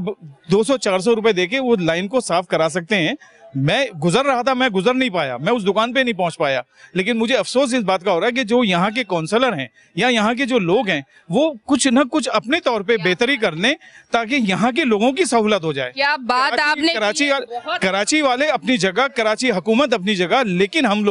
200-400 रुपए देके वो लाइन को साफ करा सकते हैं, मैं गुजर रहा था, मैं गुजर नहीं पाया, मैं उस दुकान पे नहीं पहुंच पाया। लेकिन मुझे अफसोस इस बात का हो रहा है कि जो यहाँ के काउंसलर हैं या यहाँ के जो लोग हैं वो कुछ न कुछ अपने तौर पे बेहतरी कर लें ताकि यहाँ के लोगों की सहूलत हो जाए। क्या बात आपने कराची वाले अपनी जगह, कराची हुकूमत अपनी जगह, लेकिन हम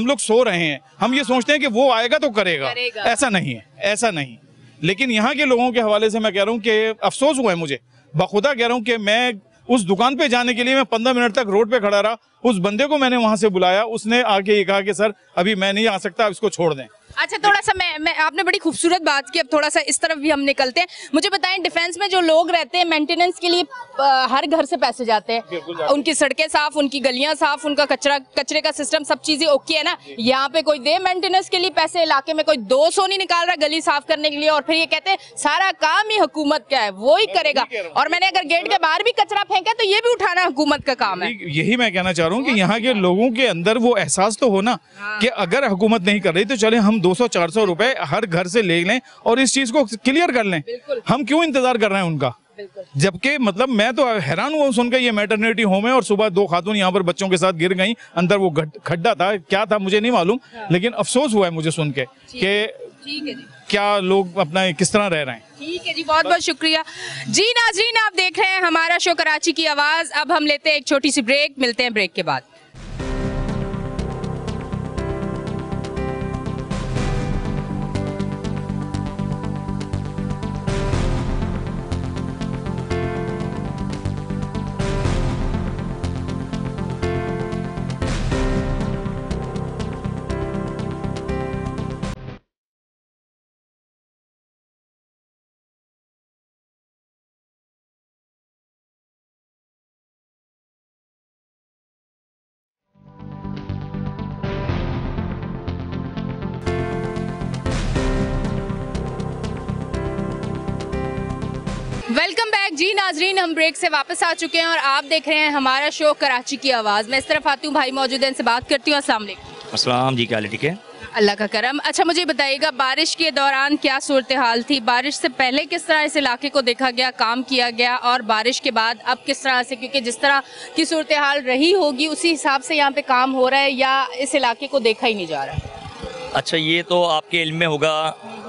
लोग सो रहे हैं। हम ये सोचते हैं कि वो आएगा तो करेगा। ऐसा नहीं है, ऐसा नहीं। लेकिन यहाँ के लोगों के हवाले से मैं कह रहा हूँ कि अफसोस हुआ है मुझे, बखुदा कह रहा हूँ कि मैं उस दुकान पे जाने के लिए मैं 15 मिनट तक रोड पे खड़ा रहा। उस बंदे को मैंने वहां से बुलाया, उसने आके ये कहा कि सर अभी मैं नहीं आ सकता, अब इसको छोड़ दें। अच्छा, थोड़ा सा मैं आपने बड़ी खूबसूरत बात की, अब थोड़ा सा इस तरफ भी हम निकलते हैं। मुझे बताएं, डिफेंस में जो लोग रहते हैं मेंटेनेंस के लिए हर घर से पैसे जाते हैं, उनकी सड़कें साफ, उनकी गलियां साफ, उनका कचरे का सिस्टम, सब चीजें ओके है ना। यहाँ पे कोई दे मेंटेनेंस के लिए पैसे, इलाके में कोई 200 नहीं निकाल रहा गली साफ करने के लिए, और फिर ये कहते हैं सारा काम ही हुकूमत का है, वो ही करेगा। और मैंने अगर गेट के बाहर भी कचरा फेंका तो ये भी उठाना हुकूमत का काम है। यही मैं कहना चाह रहा हूँ कि यहाँ के लोगों के अंदर वो एहसास तो हो ना कि अगर हुकूमत नहीं कर रही तो चले हम 200-400 रुपए हर घर से ले लें और इस चीज को क्लियर कर लें। हम क्यों इंतजार कर रहे हैं उनका? जबकि मतलब मैं तो हैरान हुआ सुनकर, ये मैटरनिटी होम है और सुबह 2 खातून यहाँ पर बच्चों के साथ गिर गई, अंदर वो खड्डा था, क्या था मुझे नहीं मालूम, लेकिन अफसोस हुआ है मुझे सुन के कि क्या लोग अपना किस तरह रह रहे हैं। ठीक है जी, बहुत बहुत शुक्रिया जी। नाज़रीन, आप देख रहे हैं हमारा शो कराची की आवाज। अब हम लेते हैं एक छोटी सी ब्रेक, मिलते हैं ब्रेक के बाद। वेलकम बैक जी नाजरीन, हम ब्रेक से वापस आ चुके हैं और आप देख रहे हैं हमारा शो कराची की आवाज़। मैं इस तरफ आती हूँ, भाई मौजूद हैं, इनसे बात करती हूँ। अस्सलाम वालेकुम। अस्सलाम जी, क्या ठीक है? अल्लाह का करम। अच्छा, मुझे बताइएगा बारिश के दौरान क्या सूरत हाल थी? बारिश से पहले किस तरह इस इलाके को देखा गया, काम किया गया, और बारिश के बाद अब किस तरह से, क्योंकि जिस तरह की सूरत हाल रही होगी उसी हिसाब से यहाँ पे काम हो रहा है या इस इलाके को देखा ही नहीं जा रहा? अच्छा, ये तो आपके इल्म में होगा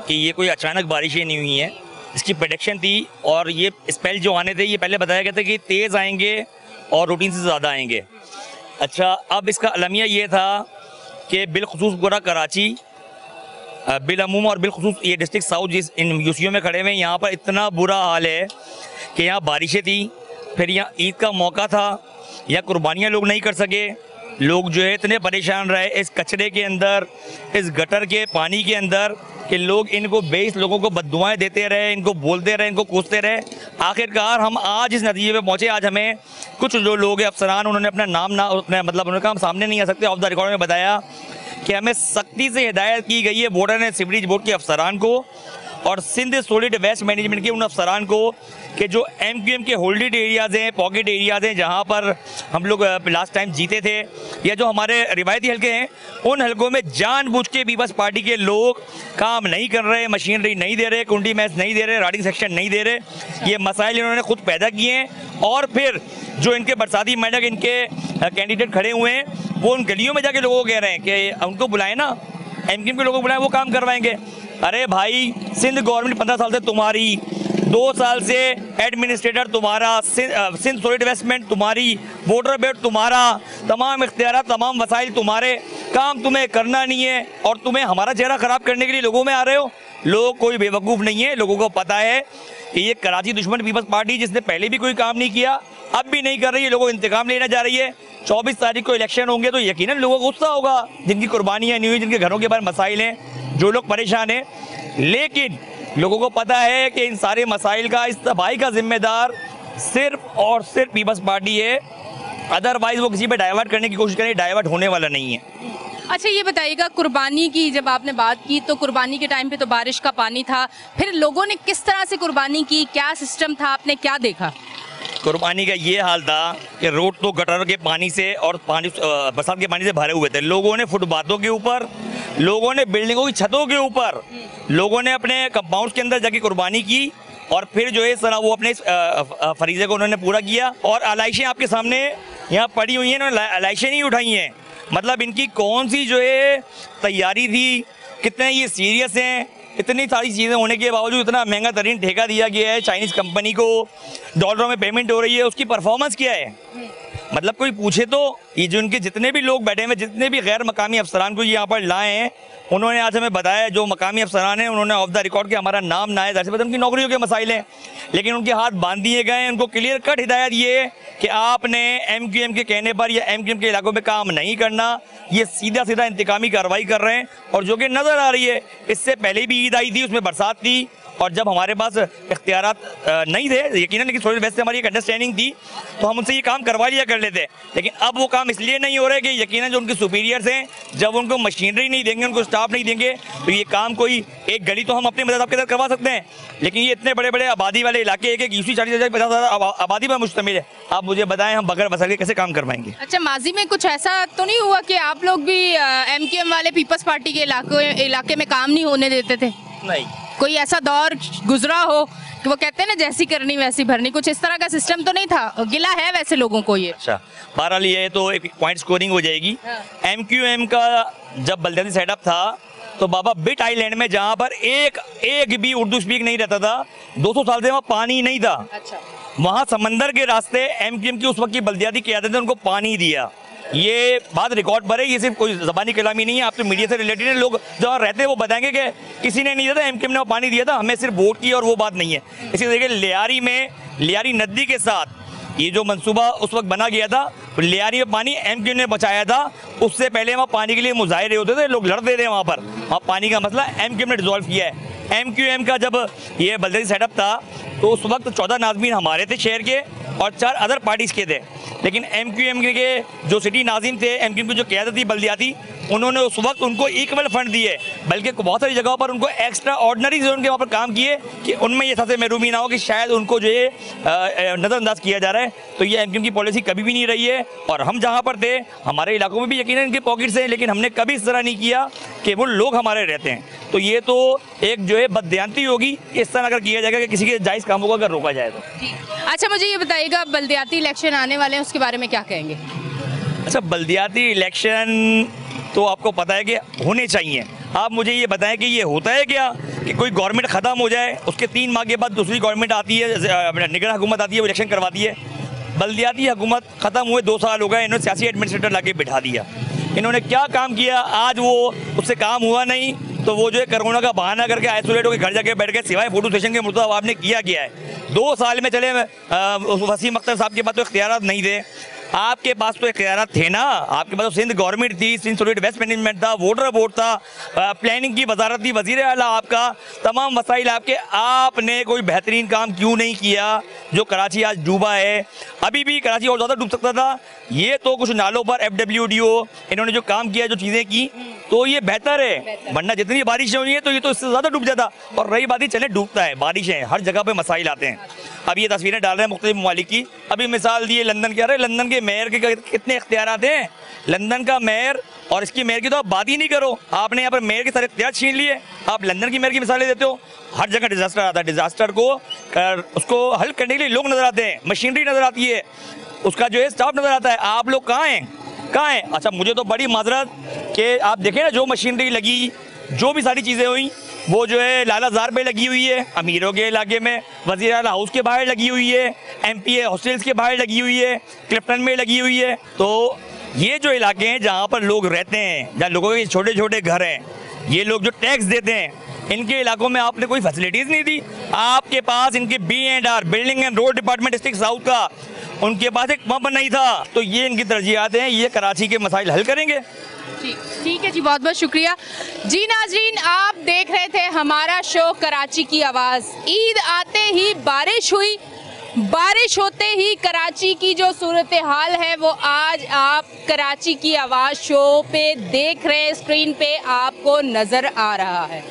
कि ये कोई अचानक बारिशें नहीं हुई हैं, इसकी प्रेडिक्शन थी। और ये स्पेल जो आने थे ये पहले बताया गया था कि तेज़ आएंगे और रूटीन से ज़्यादा आएंगे। अच्छा, अब इसका अलमिया ये था कि बिलखुसूस पूरा कराची, बिलअमूम और बिलखुसूस ये डिस्ट्रिक्ट साउथ जिस इन यूसीओ में खड़े हुए हैं, यहाँ पर इतना बुरा हाल है कि यहाँ बारिशें थी, फिर यहाँ ईद का मौका था, यहाँ कुर्बानियाँ लोग नहीं कर सके, लोग जो है इतने परेशान रहे इस कचरे के अंदर, इस गटर के पानी के अंदर, कि लोग इनको बेइस लोगों को बद्दुआएं देते रहे, इनको बोलते रहे, इनको कोसते रहे। आखिरकार हम आज इस नतीजे पे पहुंचे। आज हमें कुछ जो लोग हैं अफसरान, उन्होंने अपना नाम ना अपने मतलब उन्होंने कहा हम सामने नहीं आ सकते, ऑफ द रिकॉर्ड में बताया कि हमें सख्ती से हिदायत की गई है बोर्डर ने, सीवरेज बोर्ड के अफसरान को और सिंध सॉलिड वेस्ट मैनेजमेंट के उन अफसरान को कि जो MQM के होल्डेड एरियाज़ हैं, पॉकेट एरियाज़ हैं, जहाँ पर हम लोग लास्ट टाइम जीते थे, या जो हमारे रिवायती हलके हैं, उन हलकों में जानबूझ के पीपल्स पार्टी के लोग काम नहीं कर रहे, मशीनरी नहीं दे रहे, कुंडी मैच नहीं दे रहे, राइडिंग सेक्शन नहीं दे रहे। ये मसाइल इन्होंने खुद पैदा किए हैं और फिर जो इनके बरसाती मेंढक इनके कैंडिडेट खड़े हुए हैं, वो उन गलियों में जाके लोगों को कह रहे हैं कि उनको बुलाएं ना, MQM के लोगों को बुलाएं, वो काम करवाएंगे। अरे भाई, सिंध गवर्नमेंट 15 साल से तुम्हारी, 2 साल से एडमिनिस्ट्रेटर तुम्हारा, सिंध सॉलिड इन्वेस्टमेंट तुम्हारी, वाटर बेड तुम्हारा, तमाम इख्तियार, तमाम वसाइल तुम्हारे, काम तुम्हें करना नहीं है और तुम्हें हमारा चेहरा ख़राब करने के लिए लोगों में आ रहे हो। लोग कोई बेवकूफ़ नहीं है, लोगों को पता है कि ये कराची दुश्मन पीपल्स पार्टी जिसने पहले भी कोई काम नहीं किया, अब भी नहीं कर रही है, लोगों को इंतकाम लेना जा रही है। 24 तारीख को इलेक्शन होंगे तो यकीनन लोगों को गुस्सा होगा, जिनकी कुर्बानियाँ नहीं हुई, जिनके घरों के बाहर मसाइल हैं, जो लोग परेशान हैं। लेकिन लोगों को पता है कि इन सारे मसाइल का, इस तबाही का जिम्मेदार सिर्फ और सिर्फ पीपल्स पार्टी है, अदरवाइज वो किसी पे डाइवर्ट करने की कोशिश करें, डाइवर्ट होने वाला नहीं है। अच्छा, ये बताइएगा कुर्बानी की जब आपने बात की तो कुर्बानी के टाइम पे तो बारिश का पानी था, फिर लोगों ने किस तरह से कुर्बानी की, क्या सिस्टम था, आपने क्या देखा? कुर्बानी का ये हाल था कि रोड तो गटर के पानी से और पानी बरसात के पानी से भरे हुए थे। लोगों ने फुटपाथों के ऊपर, लोगों ने बिल्डिंगों की छतों के ऊपर, लोगों ने अपने कंपाउंड्स के अंदर जाके कुर्बानी की और फिर जो है इस तरह वो अपने फरीज़े को उन्होंने पूरा किया। और आलाइशें आपके सामने यहाँ पड़ी हुई हैं, इन्होंने लाइसें नहीं उठाई हैं। मतलब इनकी कौन सी जो है तैयारी थी, कितने ये सीरियस हैं। इतनी सारी चीज़ें होने के बावजूद इतना महंगा तरीन ठेका दिया गया है चाइनीज़ कंपनी को, डॉलरों में पेमेंट हो रही है, उसकी परफॉर्मेंस क्या है? मतलब कोई पूछे तो ये जो उनके जितने भी लोग बैठे हुए, जितने भी गैर मकामी अफसरान को यहाँ पर लाए हैं, उन्होंने आज हमें बताया, जो मकामी अफसरान हैं उन्होंने ऑफ द रिकॉर्ड कि हमारा नाम ना है, जाहिर सी बात है उनकी नौकरियों के मसाइल हैं, लेकिन उनके हाथ बांध दिए गए हैं। उनको क्लियर कट हिदायत ये है कि आपने MQM के कहने पर या MQM के इलाकों में काम नहीं करना। ये सीधा सीधा इंतकामी कार्रवाई कर रहे हैं और जो कि नज़र आ रही है। इससे पहले भी ईद आई थी, उसमें बरसात थी और जब हमारे पास इख्तियारात नहीं थे यकीनन, लेकिन थोड़ी वैसे हमारी एक अंडरस्टैंडिंग थी तो हम उनसे ये काम करवा लिया कर लेते, लेकिन अब वो काम इसलिए नहीं हो रहा है कि यकीनन जो उनके सुपीरियर्स हैं, जब उनको मशीनरी नहीं देंगे, उनको स्टाफ नहीं देंगे, तो ये काम कोई एक गली तो हम अपनी मदद आपके साथ करवा सकते हैं, लेकिन ये इतने बड़े बड़े आबादी वाले इलाके, एक 40,000-50,000 आबादी पर मुश्तमिल है। आप मुझे बताएं हम बगैर वसाइल के कैसे काम करवाएंगे? अच्छा, माजी में कुछ ऐसा तो नहीं हुआ कि आप लोग भी MQM वाले पीपल्स पार्टी के इलाके में काम नहीं होने देते थे? नहीं, कोई ऐसा दौर गुजरा हो कि वो कहते हैं ना जैसी करनी वैसी भरनी, कुछ इस तरह का सिस्टम तो नहीं था? गिला है वैसे लोगों को ये? अच्छा, बहरहाल ये तो एक पॉइंट स्कोरिंग हो जाएगी। MQM का जब बल्दियाती सेटअप था तो बाबा बिट आइलैंड में, जहाँ पर एक भी उर्दू स्पीक नहीं रहता था, 200 साल से वहाँ पानी नहीं था। अच्छा, वहाँ समंदर के रास्ते MQM की उस वक्त की बल्दियाती क़यादत ने उनको पानी दिया। ये बात रिकॉर्ड पर है, ये सिर्फ कोई ज़बानी कलामी नहीं है, आप तो मीडिया से रिलेटेड है, लोग जहाँ रहते हैं वो बताएंगे कि किसी ने नहीं दिया था, MQM ने वो पानी दिया था, हमें सिर्फ वोट की और वो बात नहीं है। इसी तरीके लियारी नदी के साथ ये जो मंसूबा उस वक्त बना गया था, लियारी में पानी MQM ने बचाया था। उससे पहले वहाँ पानी के लिए मुजाहरे होते थे, लोग लड़ते थे वहाँ पर, वहाँ पानी का मसला MQM ने रिजॉल्व किया है। MQM का जब ये बल्दियाती सेटअप था तो उस वक्त 14 नाज़मीन हमारे थे शहर के और 4 अदर पार्टीज़ के थे, लेकिन MQM के जो सिटी नाज़िम थे, MQM की जो क़यादत थी बल्दियाती, उन्होंने उस वक्त उनको इक्वल फंड दिए, बल्कि बहुत सारी जगहों पर उनको एक्स्ट्रा ऑर्डनरी से उनके वहाँ पर काम किए कि उनमें ये सबसे महरूमी ना हो कि शायद उनको जो है नज़रअंदाज किया जा रहा है। तो ये MQM की पॉलिसी कभी भी नहीं रही है और हम जहाँ पर थे हमारे इलाकों में भी यकीनन इनके पॉकेट्स हैं, लेकिन हमने कभी इस तरह नहीं किया कि वो लोग हमारे रहते हैं। तो ये तो एक जो है बददियानती होगी, इस तरह अगर किया जाएगा कि किसी के जायज़ कामों को अगर रोका जाए तो। अच्छा, मुझे ये बताइएगा, बल्दियाती इलेक्शन आने वाले हैं, उसके बारे में क्या कहेंगे? अच्छा, बल्दियाती इलेक्शन तो आपको पता है कि होने चाहिए। आप मुझे ये बताएं कि ये होता है क्या कि कोई गवर्नमेंट ख़त्म हो जाए, उसके 3 माह के बाद दूसरी गवर्नमेंट आती है, निगरान हुकूमत आती है, वो इलेक्शन करवाती है। बल्दियाती हुकूमत ख़त्म हुए 2 साल हो गए, इन्होंने सियासी एडमिनिस्ट्रेटर ला के बिठा दिया। इन्होंने क्या काम किया? आज वो उससे काम हुआ नहीं तो वो जो है कोरोना का बहाना करके आइसोलेट होकर घर जाके बैठ गए, सिवाय फोटो सेशन के मुताबिक आपने किया गया है। 2 साल में चले वसीम अख्तर साहब के पास तो इख्तियारात नहीं थे, आपके पास तो इख्तियारात थे ना, आपके पास तो सिंध गवर्नमेंट थी, सिंध स्टेट वेस्ट मैनेजमेंट था, वोटर बोर्ड था, प्लानिंग की वजारत थी, वजीर आला आपका, तमाम वसाइल आपके, आपने कोई बेहतरीन काम क्यों नहीं किया? जो कराची आज डूबा है, अभी भी कराची और ज़्यादा डूब सकता था। ये तो कुछ नालों पर FWDO इन्होंने जो काम किया, जो चीज़ें की, तो ये बेहतर है, वरना जितनी बारिशें हुई हैं तो ये तो इससे ज़्यादा डूब जाता। और रही बात ही चले डूबता है, बारिशें हर जगह पे मसाइल आते हैं। अब ये तस्वीरें डाल रहे हैं मुख्तलिफ ममालिक की, अभी मिसाल दी है लंदन की। अरे लंदन के मेयर के कितने इख्तियारात हैं, लंदन का मेयर और इसकी मेयर की तो आप बात ही नहीं करो, आपने यहाँ पर मेयर के सारे इख्तियार छीन लिए। आप लंदन की मेयर की मिसालें देते हो, हर जगह डिजास्टर आता है, डिजास्टर को उसको हल करने के लिए लोग नजर आते हैं, मशीनरी नजर आती है, उसका जो है स्टाफ नजर आता है। आप लोग कहाँ हैं? अच्छा, मुझे तो बड़ी माजरत कि आप देखें ना, जो मशीनरी लगी, जो भी सारी चीज़ें हुई, वो जो है लालाजार पे लगी हुई है, अमीरों के इलाके में, वज़ीर आला हाउस के बाहर लगी हुई है, MPA हॉस्टल्स के बाहर लगी हुई है, क्लिफ्टन में लगी हुई है। तो ये जो इलाके हैं जहाँ पर लोग रहते हैं, जहाँ लोगों के छोटे छोटे घर हैं, ये लोग जो टैक्स देते हैं, इनके इलाकों में आपने कोई फैसिलिटीज़ नहीं दी। आपके पास इनके B&R building and road department district south का, उनके पास एक पंप नहीं था। तो ये इनकी तरजीहात हैं, ये कराची के मसाइल हल करेंगे। ठीक है जी, बहुत बहुत शुक्रिया जी। नाजरीन, आप देख रहे थे हमारा शो कराची की आवाज़। ईद आते ही बारिश हुई, बारिश होते ही कराची की जो सूरत हाल है वो आज आप कराची की आवाज़ शो पे देख रहे हैं, स्क्रीन पे आपको नज़र आ रहा है।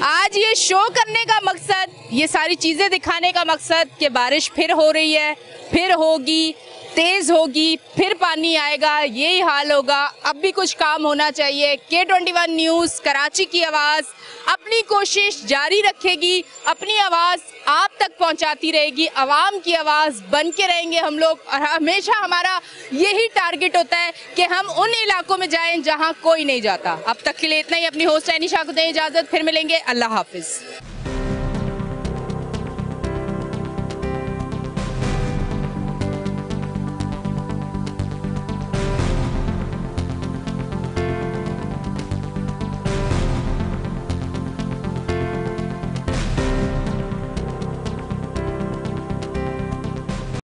आज ये शो करने का मकसद, ये सारी चीज़ें दिखाने का मकसद कि बारिश फिर हो रही है, फिर होगी, तेज होगी फिर पानी आएगा, यही हाल होगा। अब भी कुछ काम होना चाहिए। K21 न्यूज़ कराची की आवाज़ अपनी कोशिश जारी रखेगी, अपनी आवाज़ आप तक पहुंचाती रहेगी। आवाम की आवाज़ बन के रहेंगे हम लोग, और हमेशा हमारा यही टारगेट होता है कि हम उन इलाकों में जाएं जहां कोई नहीं जाता। अब तक के लिए इतना ही। अपनी होस्ट एनिशा को दें इजाज़त, फिर मिलेंगे। अल्लाह हाफिज़।